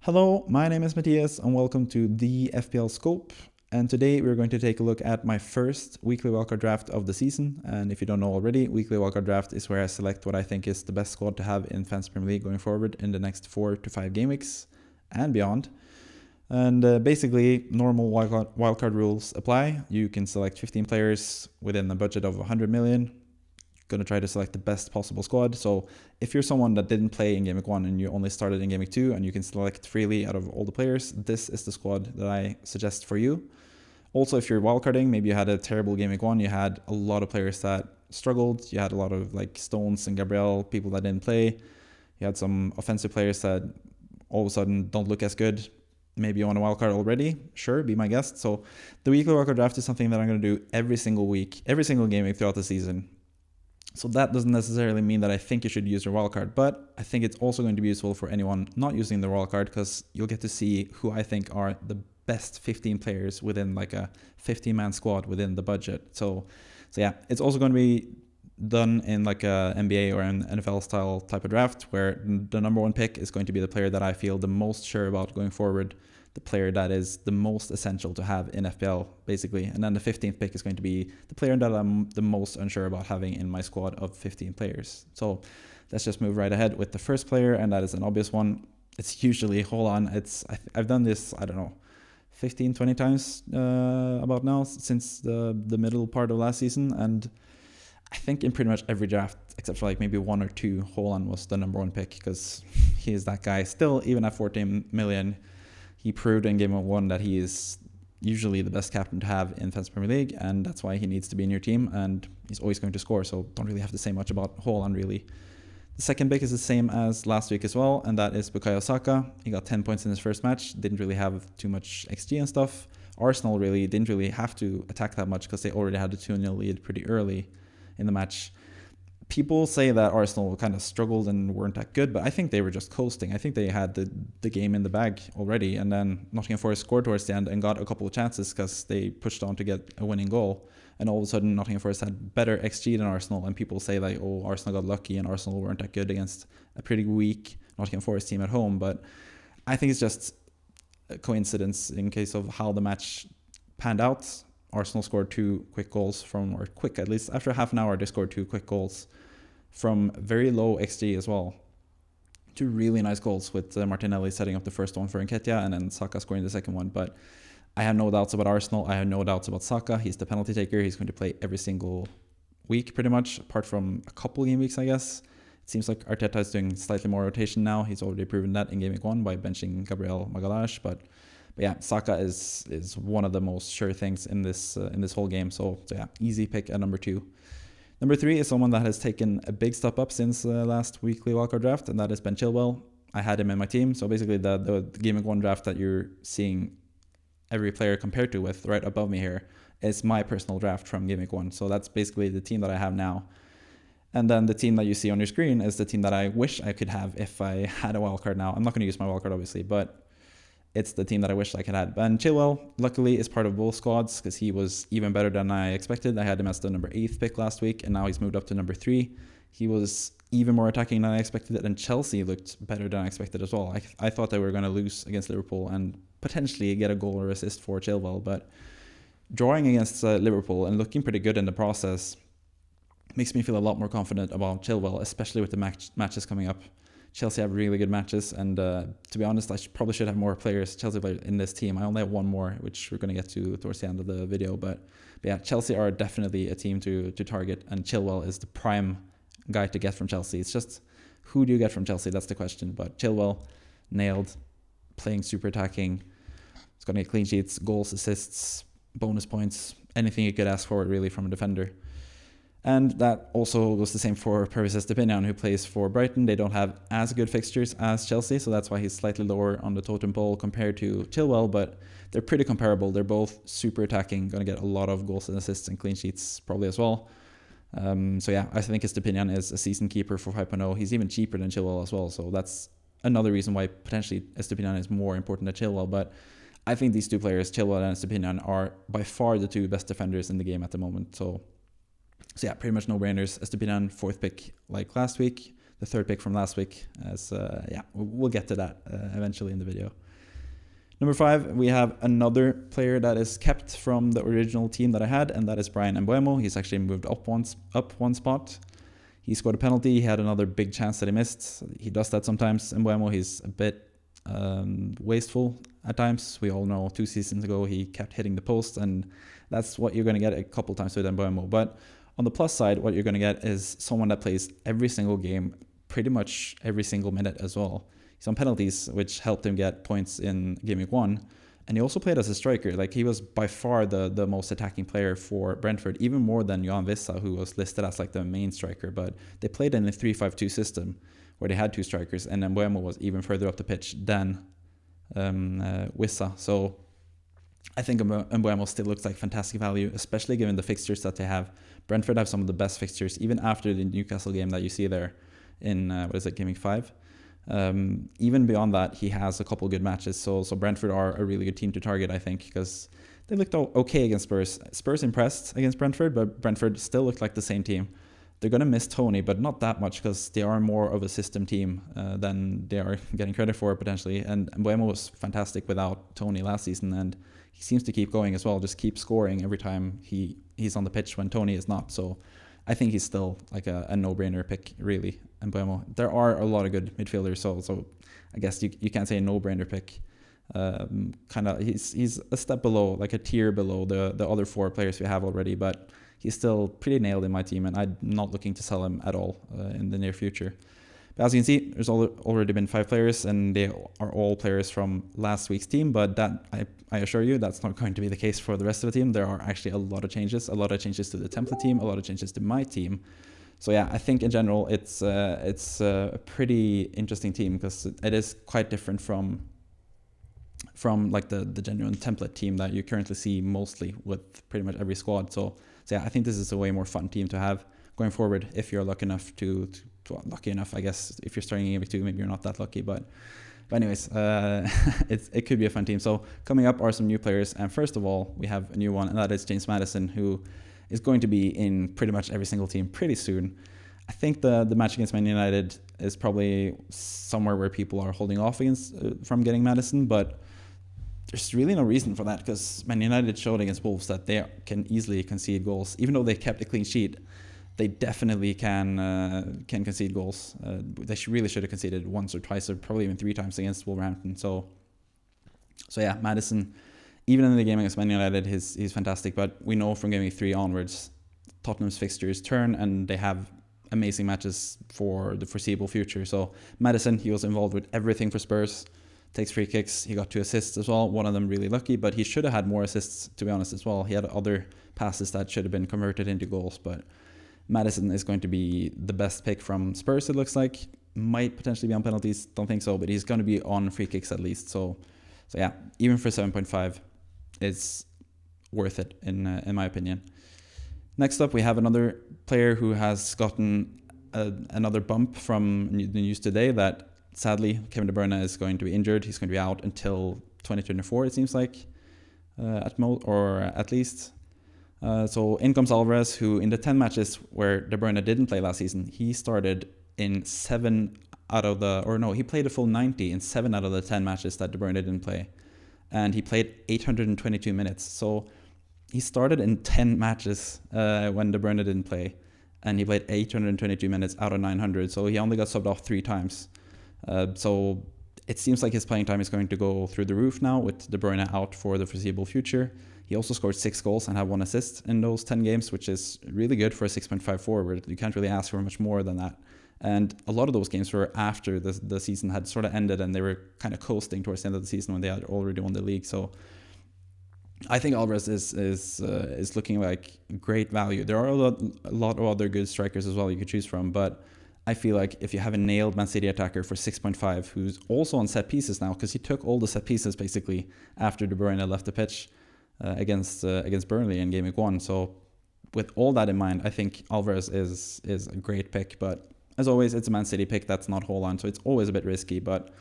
Hello, my name is Mathias and welcome to the FPL Scope. And today we're going to take a look at my first weekly wildcard draft of the season. And if you don't know already, weekly wildcard draft is where I select what I think is the best squad to have in Fantasy Premier League going forward in the next 4 to 5 game weeks and beyond. And basically, normal wildcard rules apply. You can select 15 players within a budget of 100 million. Going to try to select the best possible squad. So if you're someone that didn't play in Game Week 1 and you only started in Game Week 2 and you can select freely out of all the players, this is the squad that I suggest for you. Also, if you're wildcarding, maybe you had a terrible Game Week 1, you had a lot of players that struggled, you had a lot of like Stones and Gabriel, people that didn't play, you had some offensive players that all of a sudden don't look as good. Maybe you want a wildcard already, sure, be my guest. So the weekly wildcard draft is something that I'm going to do every single week, every single game week throughout the season. So that doesn't necessarily mean that I think you should use your wildcard, but I think it's also going to be useful for anyone not using the wildcard because you'll get to see who I think are the best 15 players within like a 15-man squad within the budget. So yeah, it's also going to be done in like a NBA or an NFL style type of draft where the number one pick is going to be the player that I feel the most sure about going forward, the player that is the most essential to have in FPL, basically. And then the 15th pick is going to be the player that I'm the most unsure about having in my squad of 15 players. So let's just move right ahead with the first player, and that is an obvious one. It's usually, hold on, I've done this, I don't know, 15, 20 times about now since the middle part of last season. And I think in pretty much every draft, except for like maybe one or two, Haaland was the number one pick because he is that guy. Still, even at 14 million, he proved in Game 1 that he is usually the best captain to have in Fantasy Premier League, and that's why he needs to be in your team, and he's always going to score, so don't really have to say much about Haaland, really. The second pick is the same as last week as well, and that is Bukayo Saka. He got 10 points in his first match, didn't really have too much XG and stuff. Arsenal really didn't really have to attack that much because they already had a 2-0 lead pretty early in the match. People say that Arsenal kind of struggled and weren't that good, but I think they were just coasting. I think they had the game in the bag already, and then Nottingham Forest scored towards the end and got a couple of chances because they pushed on to get a winning goal. And all of a sudden, Nottingham Forest had better XG than Arsenal, and people say like, oh, Arsenal got lucky and Arsenal weren't that good against a pretty weak Nottingham Forest team at home. But I think it's just a coincidence in case of how the match panned out. Arsenal scored two quick goals or quick, at least after half an hour, they scored two quick goals from very low XG as well. Two really nice goals with Martinelli setting up the first one for Nketiah and then Saka scoring the second one. But I have no doubts about Arsenal. I have no doubts about Saka. He's the penalty taker. He's going to play every single week pretty much, apart from a couple game weeks, I guess. It seems like Arteta is doing slightly more rotation now. He's already proven that in Game Week 1 by benching Gabriel Magalhaes. But yeah, Saka is one of the most sure things in this whole game. So yeah, easy pick at number 2. Number 3 is someone that has taken a big step up since last weekly wildcard draft, and that is Ben Chilwell. I had him in my team, so basically the Game Week 1 draft that you're seeing every player compared to with right above me here is my personal draft from Game Week 1. So that's basically the team that I have now. And then the team that you see on your screen is the team that I wish I could have if I had a wildcard now. I'm not going to use my wildcard, obviously, but it's the team that I wish I could have. And Chilwell, luckily, is part of both squads because he was even better than I expected. I had him as the number 8th pick last week, and now he's moved up to number 3. He was even more attacking than I expected, and Chelsea looked better than I expected as well. I thought they were going to lose against Liverpool and potentially get a goal or assist for Chilwell, but drawing against Liverpool and looking pretty good in the process makes me feel a lot more confident about Chilwell, especially with the matches coming up. Chelsea have really good matches, and to be honest, I probably should have more Chelsea players in this team. I only have one more, which we're going to get to towards the end of the video. But yeah, Chelsea are definitely a team to target, and Chilwell is the prime guy to get from Chelsea. It's just, who do you get from Chelsea? That's the question. But Chilwell, nailed, playing super attacking. It's going to get clean sheets, goals, assists, bonus points, anything you could ask for really from a defender. And that also goes the same for Pervis Estepinian, who plays for Brighton. They don't have as good fixtures as Chelsea, so that's why he's slightly lower on the totem pole compared to Chilwell, but they're pretty comparable. They're both super attacking, going to get a lot of goals and assists and clean sheets probably as well. So yeah, I think Estepinian is a season keeper for 5.0. He's even cheaper than Chilwell as well, so that's another reason why potentially Estepinian is more important than Chilwell. But I think these two players, Chilwell and Estepinian, are by far the two best defenders in the game at the moment. So yeah, pretty much no-brainers. Estepinian, 4th pick like last week. the third pick from last week. As yeah, we'll get to that eventually in the video. Number 5, we have another player that is kept from the original team that I had, and that is Bryan Mbeumo. He's actually moved up one spot. He scored a penalty. He had another big chance that he missed. He does that sometimes. Mbeumo, he's a bit wasteful at times. We all know 2 seasons ago he kept hitting the post, and that's what you're going to get a couple times with Mbeumo. But on the plus side, what you're going to get is someone that plays every single game, pretty much every single minute as well. He's on penalties, which helped him get points in gameweek 1. And he also played as a striker. Like, he was by far the most attacking player for Brentford, even more than Johan Wissa, who was listed as like the main striker. But they played in a 3-5-2 system where they had 2 strikers, and Mbeumo was even further up the pitch than Wissa. So I think Mbeumo still looks like fantastic value, especially given the fixtures that they have. Brentford have some of the best fixtures, even after the Newcastle game that you see there in, gameweek 5. Even beyond that, he has a couple good matches. So Brentford are a really good team to target, I think, because they looked okay against Spurs. Spurs impressed against Brentford, but Brentford still looked like the same team. They're going to miss Tony, but not that much, because they are more of a system team than they are getting credit for, potentially. And Mbeumo was fantastic without Tony last season, and he seems to keep going as well, just keep scoring every time he's on the pitch when Tony is not. So I think he's still like a no-brainer pick, really, Mbeumo. There are a lot of good midfielders, so I guess you can't say a no-brainer pick. He's a step below, like a tier below the other 4 players we have already, but he's still pretty nailed in my team, and I'm not looking to sell him at all in the near future. But as you can see, there's already been 5 players, and they are all players from last week's team, but that I assure you, that's not going to be the case for the rest of the team. There are actually a lot of changes to the template team, a lot of changes to my team. So yeah, I think in general, it's a pretty interesting team, because it is quite different from like the genuine template team that you currently see mostly with pretty much every squad. So yeah, I think this is a way more fun team to have going forward if you're lucky enough lucky enough, I guess. If you're starting gameweek 2, maybe you're not that lucky, but anyways, it could be a fun team. So coming up are some new players, and first of all, we have a new one, and that is James Maddison, who is going to be in pretty much every single team pretty soon. I think the match against Man United is probably somewhere where people are holding off from getting Maddison, but there's really no reason for that, because Man United showed against Wolves that they can easily concede goals. Even though they kept a clean sheet, they definitely can concede goals. They really should have conceded once or twice, or probably even 3 times against Wolverhampton. So yeah, Maddison, even in the game against Man United, he's fantastic. But we know from gameweek 3 onwards, Tottenham's fixtures turn, and they have amazing matches for the foreseeable future. So Maddison, he was involved with everything for Spurs. Takes free kicks. He got 2 assists as well. One of them really lucky, but he should have had more assists, to be honest, as well. He had other passes that should have been converted into goals, but Maddison is going to be the best pick from Spurs, it looks like. Might potentially be on penalties, don't think so, but he's going to be on free kicks at least. So yeah, even for 7.5, it's worth it in my opinion. Next up, we have another player who has gotten another bump from the news today that sadly Kevin De Bruyne is going to be injured. He's going to be out until 2024, it seems like, at least. So in comes Alvarez, who in the 10 matches where De Bruyne didn't play last season, he started in 7 out of he played a full 90 in 7 out of the 10 matches that De Bruyne didn't play. And he played 822 minutes. So he started in 10 matches when De Bruyne didn't play, and he played 822 minutes out of 900. So he only got subbed off 3 times. So it seems like his playing time is going to go through the roof now with De Bruyne out for the foreseeable future. He also scored 6 goals and had 1 assist in those 10 games, which is really good for a 6.5 forward. You can't really ask for much more than that. And a lot of those games were after the season had sort of ended, and they were kind of coasting towards the end of the season when they had already won the league. So I think Alvarez is looking like great value. There are a lot of other good strikers as well you could choose from, but I feel like if you have a nailed Man City attacker for 6.5, who's also on set pieces now, because he took all the set pieces basically after De Bruyne left the pitch against Burnley in gameweek 1. So with all that in mind, I think Alvarez is a great pick. But as always, it's a Man City pick. That's not Haaland, so it's always a bit risky. But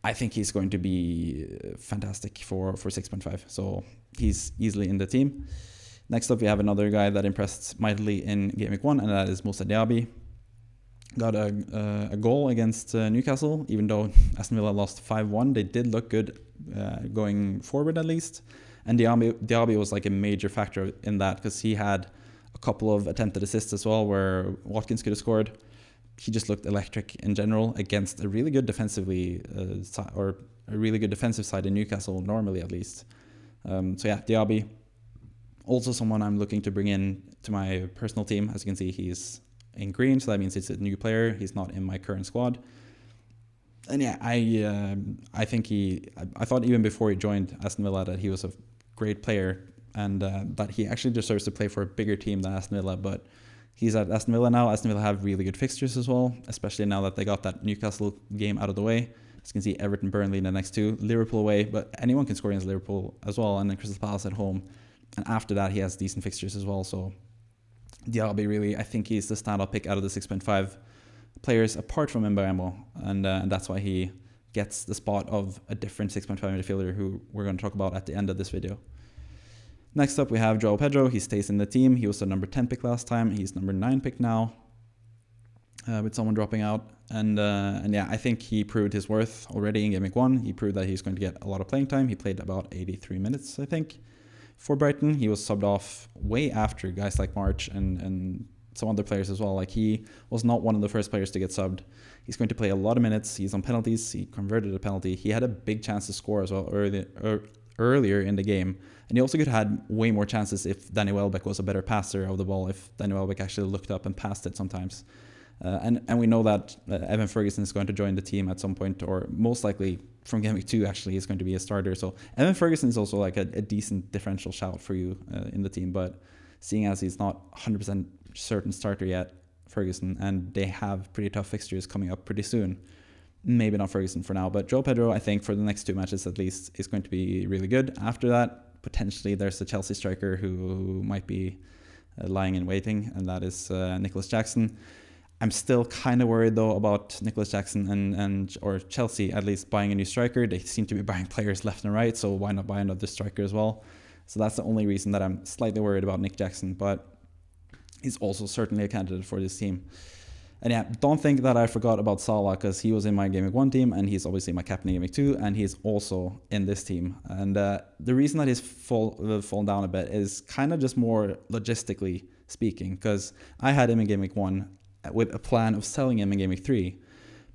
I think he's going to be fantastic for 6.5. So he's easily in the team. Next up, we have another guy that impressed mightily in gameweek 1, and that is Moussa Diaby. got a goal against Newcastle, even though Aston Villa lost 5-1. They did look good going forward at least. And Diaby was like a major factor in that because he had a couple of attempted assists as well where Watkins could have scored. He just looked electric in general against a really good defensively or a really good defensive side in Newcastle, normally at least. So yeah, Diaby, also someone I'm looking to bring in to my personal team. As you can see, he's in green, so that means it's a new player. He's not in my current squad. And yeah, I think I thought even before he joined Aston Villa that he was a great player and that he actually deserves to play for a bigger team than Aston Villa, but he's at Aston Villa now. Aston Villa have really good fixtures as well, especially now that they got that Newcastle game out of the way. As you can see, Everton, Burnley in the next two, Liverpool away, but anyone can score against Liverpool as well, and then Crystal Palace at home. And after that, he has decent fixtures as well. So Diaby, really, I think he's the standout pick out of the 6.5 players, apart from Mbeumo, and that's why he gets the spot of a different 6.5 midfielder who we're going to talk about at the end of this video. Next up, we have João Pedro. He stays in the team. He was the number 10 pick last time. He's number 9 pick now, with someone dropping out. And yeah, I think he proved his worth already in Game Week 1. He proved that he's going to get a lot of playing time. He played about 83 minutes, I think, for Brighton. He was subbed off way after guys like March and some other players as well. Like, he was not one of the first players to get subbed. He's going to play a lot of minutes. He's on penalties. He converted a penalty. He had a big chance to score as well earlier in the game. And he also could have had way more chances if Danny Welbeck was a better passer of the ball, if Danny Welbeck actually looked up and passed it sometimes. And we know that Evan Ferguson is going to join the team at some point, or most likely from Game Week 2 actually is going to be a starter. So Evan Ferguson is also like a decent differential shout for you in the team, but seeing as he's not 100% certain starter yet, Ferguson, and they have pretty tough fixtures coming up pretty soon, maybe not Ferguson for now, but João Pedro, I think for the next 2 matches at least, is going to be really good. After that, potentially there's a Chelsea striker who might be lying in waiting, and that is Nicholas Jackson. I'm still kind of worried though about Nicholas Jackson or Chelsea at least buying a new striker. They seem to be buying players left and right, so why not buy another striker as well? So that's the only reason that I'm slightly worried about Nick Jackson, but he's also certainly a candidate for this team. And yeah, don't think that I forgot about Salah, because he was in my Game Week 1 team, and he's obviously my captain in Game Week 2, and he's also in this team. And the reason that he's fallen down a bit is kind of just more logistically speaking, because I had him in Game Week 1 with a plan of selling him in Game Week 3.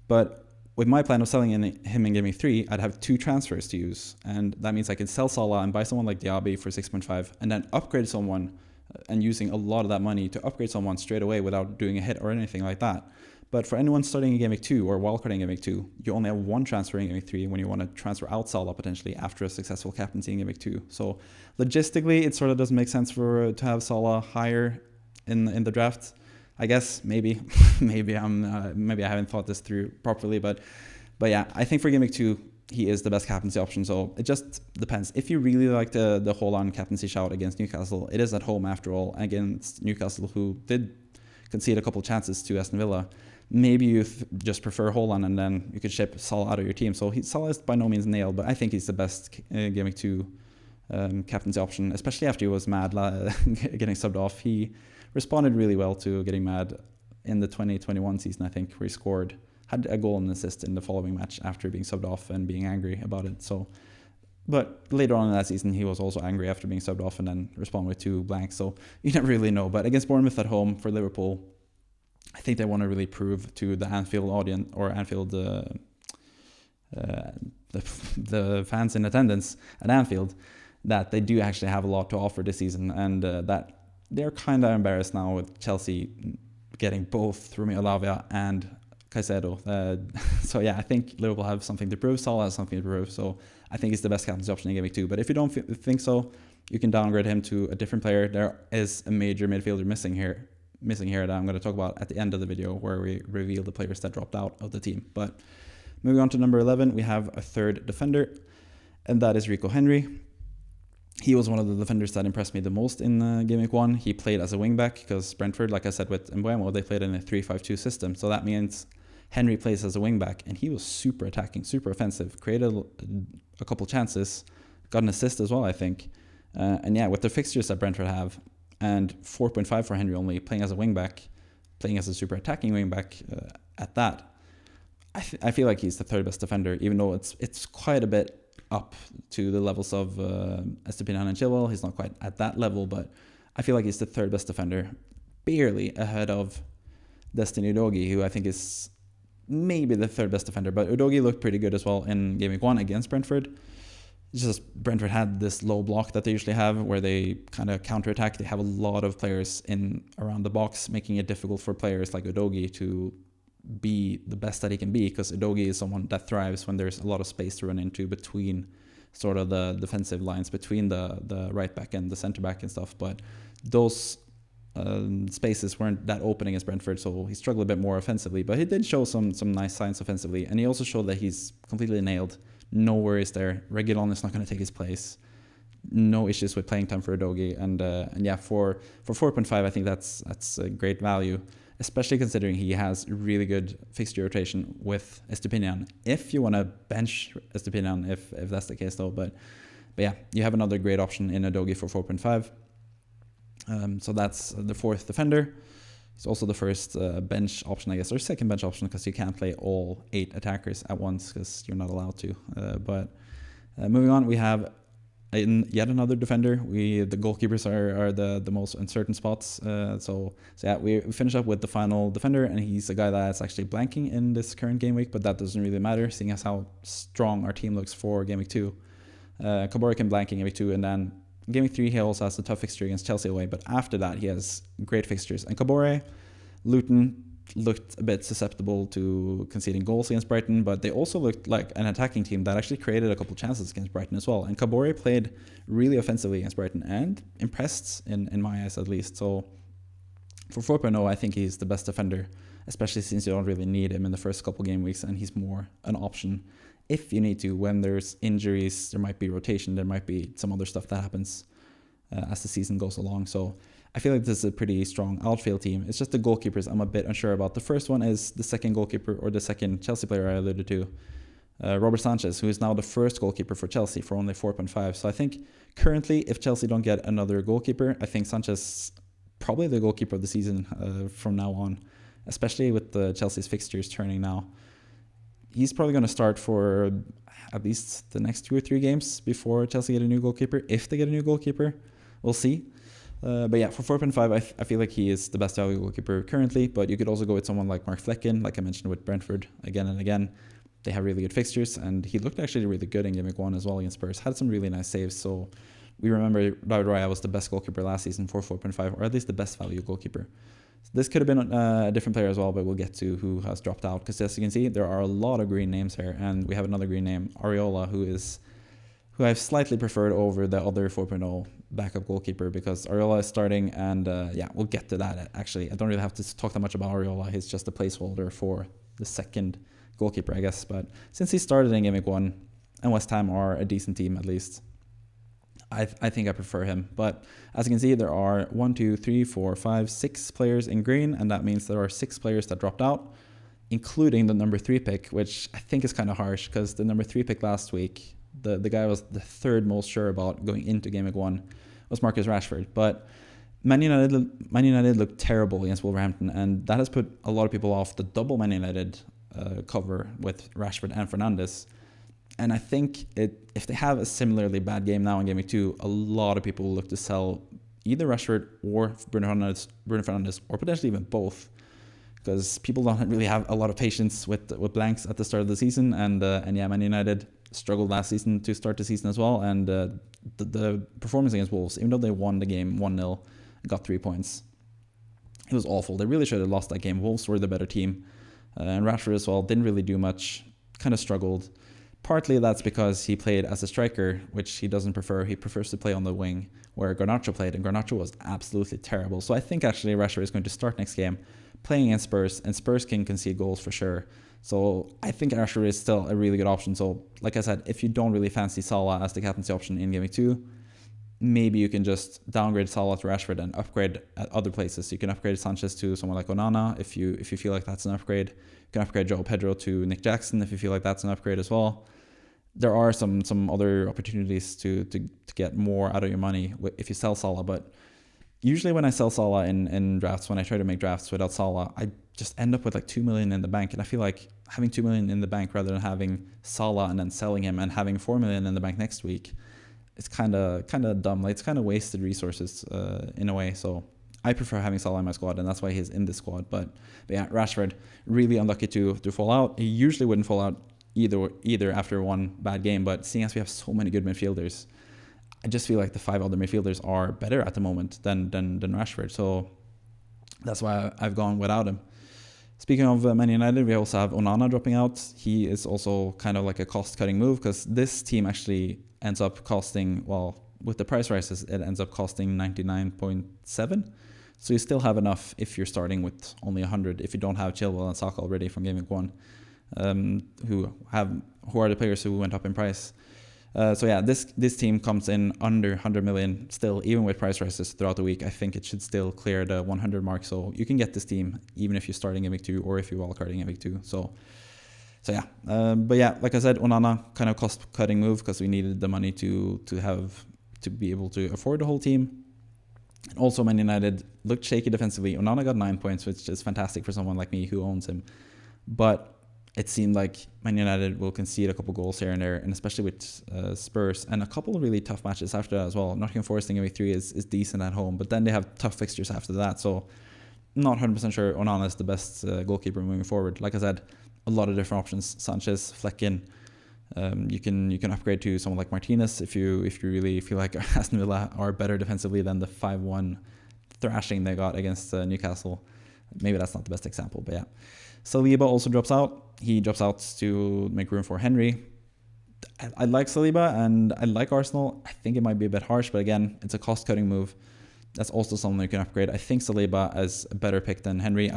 But with my plan of selling him in Game Week 3, I'd have 2 transfers to use. And that means I could sell Salah and buy someone like Diaby for 6.5, and then upgrade someone and using a lot of that money to upgrade someone straight away without doing a hit or anything like that. But for anyone starting in Game Week 2 or wildcarding in Game Week 2, you only have 1 transfer in Game Week 3 when you want to transfer out Salah potentially after a successful captaincy in Game Week 2. So logistically, it sort of doesn't make sense to have Salah higher in the draft. I guess maybe maybe I haven't thought this through properly, but yeah, I think for Game Week 2, he is the best captaincy option. So it just depends. If you really like the hold-on captaincy shout against Newcastle, it is at home after all, against Newcastle, who did concede a couple chances to Aston Villa. Maybe you just prefer hold-on, and then you could ship Salah out of your team. So Salah is by no means nailed, but I think he's the best Game Week 2 captaincy option, especially after he was mad getting subbed off. He responded really well to getting mad in the 2021 season, I think, where he had a goal and an assist in the following match after being subbed off and being angry about it. So, but later on in that season, he was also angry after being subbed off and then responded with 2 blanks. So you never really know. But against Bournemouth at home for Liverpool, I think they want to really prove to the Anfield audience, or Anfield, the fans in attendance at Anfield, that they do actually have a lot to offer this season, and that they're kind of embarrassed now with Chelsea getting both Romeo Lavia and Caicedo. So yeah, I think Liverpool have something to prove. Salah has something to prove. So I think he's the best captaincy option in Game Week 2. But if you don't think so, you can downgrade him to a different player. There is a major midfielder missing here that I'm going to talk about at the end of the video, where we reveal the players that dropped out of the team. But moving on to number 11, we have a third defender, and that is Rico Henry. He was one of the defenders that impressed me the most in Game Week 1. He played as a wingback because Brentford, like I said with Mbeumo, they played in a 3-5-2 system. So that means Henry plays as a wingback, and he was super attacking, super offensive, created a couple chances, got an assist as well, I think. And yeah, with the fixtures that Brentford have, and 4.5 for Henry only, playing as a wingback, playing as a super attacking wing back at that. I feel like he's the third best defender, even though it's quite a bit up to the levels of Estupiñán and Chilwell. He's not quite at that level, but I feel like he's the third best defender, barely ahead of Destiny Udogie, who I think is maybe the third best defender. But Udogie looked pretty good as well in Game Week 1 against Brentford. It's just Brentford had this low block that they usually have where they kind of counterattack. They have a lot of players in around the box, making it difficult for players like Udogie to be the best that he can be, because Udogie is someone that thrives when there's a lot of space to run into between sort of the defensive lines, between the right back and the center back and stuff. But those spaces weren't that open against Brentford, so he struggled a bit more offensively. But he did show some nice signs offensively, and he also showed that he's completely nailed. No worries there. Reguilon is not going to take his place. No issues with playing time for Udogie, and yeah, for 4.5, I think that's a great value, especially considering he has really good fixture rotation with Estupiñán. If you want to bench Estupiñán, if that's the case though, but yeah, you have another great option in Udogie for 4.5. So that's the fourth defender. It's also the first bench option, I guess, or second bench option, because you can't play all 8 attackers at once because you're not allowed to. But moving on, we have yet another defender. The goalkeepers are the most uncertain spots. So yeah, we finish up with the final defender, and he's a guy that's actually blanking in this current game week, but that doesn't really matter, seeing as how strong our team looks for game week 2. Kabore can blank in game week 2, and then game week 3 he also has a tough fixture against Chelsea away, but after that he has great fixtures. And Kabore, Luton looked a bit susceptible to conceding goals against Brighton, but they also looked like an attacking team that actually created a couple chances against Brighton as well. And Kabore played really offensively against Brighton and impressed in my eyes, at least. So for 4.0, I think he's the best defender, especially since you don't really need him in the first couple game weeks, and he's more an option if you need to. When there's injuries, there might be rotation, there might be some other stuff that happens as the season goes along. So I feel like this is a pretty strong outfield team. It's just the goalkeepers I'm a bit unsure about. The first one is the second goalkeeper, or the second Chelsea player I alluded to, Robert Sanchez, who is now the first goalkeeper for Chelsea for only 4.5. So I think currently, if Chelsea don't get another goalkeeper, I think Sanchez probably the goalkeeper of the season from now on, especially with the Chelsea's fixtures turning now. He's probably going to start for at least the next 2 or 3 games before Chelsea get a new goalkeeper. If they get a new goalkeeper, we'll see. But yeah, for 4.5, I feel like he is the best value goalkeeper currently, but you could also go with someone like Mark Flecken, like I mentioned with Brentford again and again. They have really good fixtures, and he looked actually really good in Game Week 1 as well against Spurs. Had some really nice saves, so we remember David Raya was the best goalkeeper last season for 4.5, or at least the best value goalkeeper. So this could have been a different player as well, but we'll get to who has dropped out, because as you can see, there are a lot of green names here, and we have another green name, Areola, who I've slightly preferred over the other 4.0 backup goalkeeper, because Areola is starting, and yeah, we'll get to that actually. I don't really have to talk that much about Areola. He's just a placeholder for the second goalkeeper, I guess. But since he started in Game Week 1, and West Ham are a decent team at least, I think I prefer him. But as you can see, there are 1, 2, 3, 4, 5, 6 players in green, and that means there are 6 players that dropped out, including the number 3 pick, which I think is kind of harsh, because the number 3 pick last week, the guy I was the third most sure about going into Game Week 1 was Marcus Rashford. But Man United looked terrible against Wolverhampton, and that has put a lot of people off the double Man United cover with Rashford and Fernandes. And I think if they have a similarly bad game now in Game Week 2, a lot of people will look to sell either Rashford or Bruno Fernandes, or potentially even both, because people don't really have a lot of patience with blanks at the start of the season. And yeah, Man United struggled last season to start the season as well. And the performance against Wolves, even though they won the game 1-0 and got 3 points, it was awful. They really should have lost that game. Wolves were the better team. And Rashford as well didn't really do much, kind of struggled. Partly that's because he played as a striker, which he doesn't prefer. He prefers to play on the wing, where Garnacho played, and Garnacho was absolutely terrible. So I think actually Rashford is going to start next game playing against Spurs, and Spurs can concede goals for sure. So I think Rashford is still a really good option. So like I said, if you don't really fancy Salah as the captaincy option in Game Week 2, maybe you can just downgrade Salah to Rashford and upgrade at other places. You can upgrade Sanchez to someone like Onana if you feel like that's an upgrade. You can upgrade João Pedro to Nick Jackson if you feel like that's an upgrade as well. There are some other opportunities to get more out of your money if you sell Salah, but Usually when I sell Salah in drafts, when I try to make drafts without Salah, I just end up with like 2 million in the bank. And I feel like having 2 million in the bank rather than having Salah and then selling him and having 4 million in the bank next week, it's kind of dumb. Like, it's kind of wasted resources in a way. So I prefer having Salah in my squad, and that's why he's in this squad. But yeah, Rashford, really unlucky to fall out. He usually wouldn't fall out either after one bad game, but seeing as we have so many good midfielders, I just feel like the 5 other midfielders are better at the moment than Rashford. So that's why I've gone without him. Speaking of Man United, we also have Onana dropping out. He is also kind of like a cost-cutting move, because this team actually ends up costing, well, with the price rises, it ends up costing 99.7. So you still have enough if you're starting with only 100, if you don't have Chilwell and Saka already from gameweek 1, who are the players who went up in price. So yeah, this team comes in under 100 million still, even with price rises throughout the week. I think it should still clear the 100 mark. So you can get this team even if you're starting in week 2 or if you're wildcarding in week 2. So yeah, but yeah, like I said, Onana, kind of cost-cutting move, because we needed the money to be able to afford the whole team. And also, Man United looked shaky defensively. Onana got 9 points, which is fantastic for someone like me who owns him. But it seemed like Man United will concede a couple goals here and there, and especially with Spurs, and a couple of really tough matches after that as well. Nottingham Forest in week 3 is decent at home, but then they have tough fixtures after that. So not 100% sure Onana is the best goalkeeper moving forward. Like I said, a lot of different options. Sanchez, Flecken. You can upgrade to someone like Martinez if you really feel like Aston Villa are better defensively than the 5-1 thrashing they got against Newcastle. Maybe that's not the best example, but yeah. Saliba also drops out. He drops out to make room for Henry. I like Saliba and I like Arsenal. I think it might be a bit harsh, but again, it's a cost-cutting move. That's also something you can upgrade. I think Saliba is a better pick than Henry.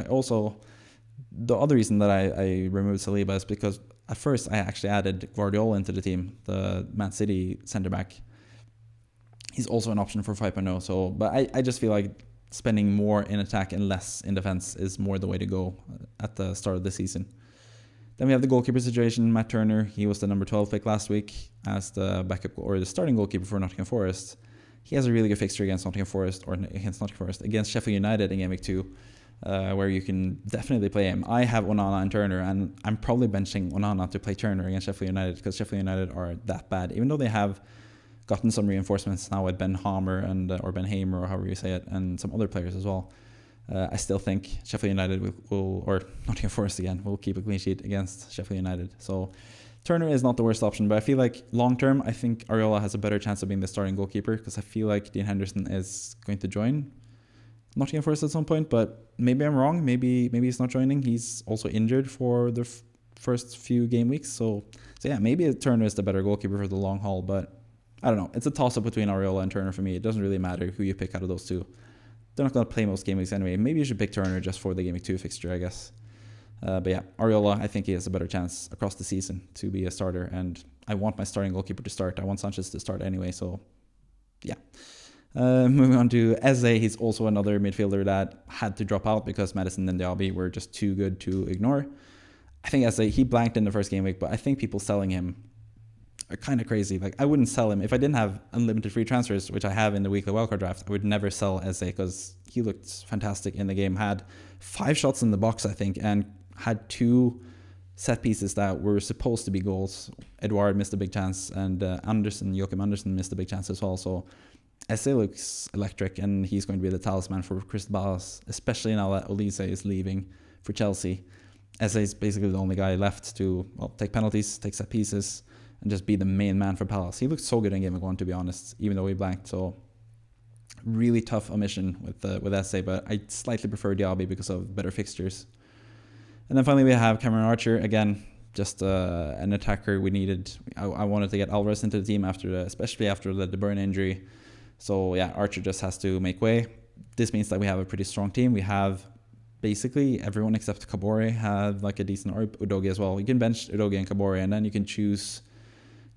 The other reason that I removed Saliba is because at first I actually added Guardiola into the team, the Man City centre-back. He's also an option for 5.0. So, but I just feel like spending more in attack and less in defense is more the way to go at the start of the season. Then we have the goalkeeper situation. Matt Turner, he was the number 12 pick last week as the backup or the starting goalkeeper for Nottingham Forest. He has a really good fixture against against Sheffield United in game week 2, where you can definitely play him. I have Onana and Turner, and I'm probably benching Onana to play Turner against Sheffield United, because Sheffield United are that bad, even though they have gotten some reinforcements now with Ben Hamer or Ben Hamer, or however you say it, and some other players as well. I still think Sheffield United or Nottingham Forest again, will keep a clean sheet against Sheffield United. So Turner is not the worst option, but I feel like long term, I think Areola has a better chance of being the starting goalkeeper, because I feel like Dean Henderson is going to join Nottingham Forest at some point, but maybe I'm wrong. Maybe he's not joining. He's also injured for the first few game weeks. So yeah, maybe Turner is the better goalkeeper for the long haul, but I don't know. It's a toss-up between Areola and Turner for me. It doesn't really matter who you pick out of those two. They're not going to play most game weeks anyway. Maybe you should pick Turner just for the game week 2 fixture, I guess. But yeah, Areola, I think he has a better chance across the season to be a starter, and I want my starting goalkeeper to start. I want Sanchez to start anyway, so yeah. Moving on to Eze, he's also another midfielder that had to drop out because Maddison and Diaby were just too good to ignore. I think Eze, he blanked in the first game week, but I think people selling him are kind of crazy. Like, I wouldn't sell him if I didn't have unlimited free transfers, which I have in the weekly wildcard draft. I would never sell Eze because he looked fantastic in the game. Had 5 shots in the box, I think, and had 2 set pieces that were supposed to be goals. Edouard missed a big chance, and Joachim Andersen missed a big chance as well. So Eze looks electric, and he's going to be the talisman for Crystal Palace, especially now that Olise is leaving for Chelsea. Eze is basically the only guy left to take penalties, take set pieces, and just be the main man for Palace. He looked so good in game 1, to be honest, even though he blanked. So really tough omission with Eze, but I slightly prefer Diaby because of better fixtures. And then finally we have Cameron Archer, again, just an attacker we needed. I wanted to get Alvarez into the team especially after the De Bruyne injury. So yeah, Archer just has to make way. This means that we have a pretty strong team. We have basically everyone except Kabore have like a decent, or Udogie as well. You can bench Udogie and Kabore, and then you can choose.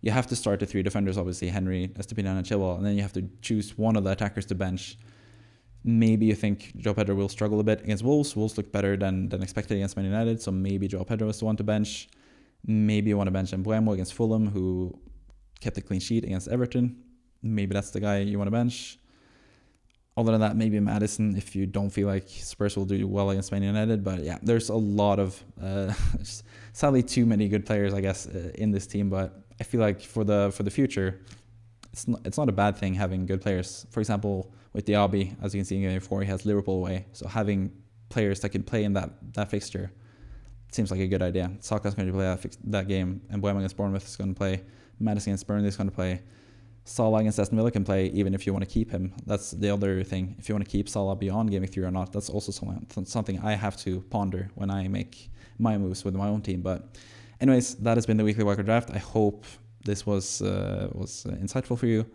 You have to start the 3 defenders, obviously, Henry, Estupiñán, and Chilwell, and then you have to choose one of the attackers to bench. Maybe you think Joe Pedro will struggle a bit against Wolves. Wolves look better than expected against Man United, so maybe Joe Pedro is the one to bench. Maybe you want to bench Mbuemo against Fulham, who kept a clean sheet against Everton. Maybe that's the guy you want to bench. Other than that, maybe Madison if you don't feel like Spurs will do well against Man United. But yeah, there's a lot of sadly too many good players, I guess, in this team. But I feel like for the future, it's not a bad thing having good players. For example, with Diaby, as you can see in game 4, he has Liverpool away. So having players that can play in that fixture seems like a good idea. Saka's going to play that game, and Mbeumo against Bournemouth is going to play. Madison against Burnley is going to play. Salah against Aston Villa can play even if you want to keep him. That's the other thing. If you want to keep Salah beyond game week 3 or not, that's also something I have to ponder when I make my moves with my own team. But anyways, that has been the weekly Wildcard draft. I hope this was insightful for you.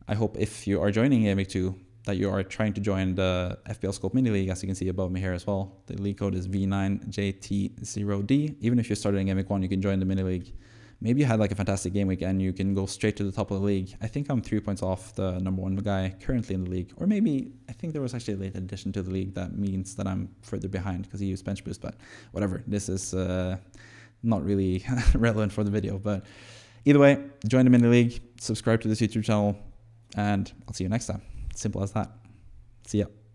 I hope if you are joining game week 2 that you are trying to join the FPL Scope Mini League, as you can see above me here as well. The league code is V9JT0D. Even if you're starting in game week 1, you can join the Mini League. Maybe you had like a fantastic game week and you can go straight to the top of the league. I think I'm 3 points off the number 1 guy currently in the league. Or maybe, I think there was actually a late addition to the league that means that I'm further behind because he used bench boost. But whatever, this is not really relevant for the video. But either way, join the Mini League, subscribe to this YouTube channel, and I'll see you next time. Simple as that. See ya.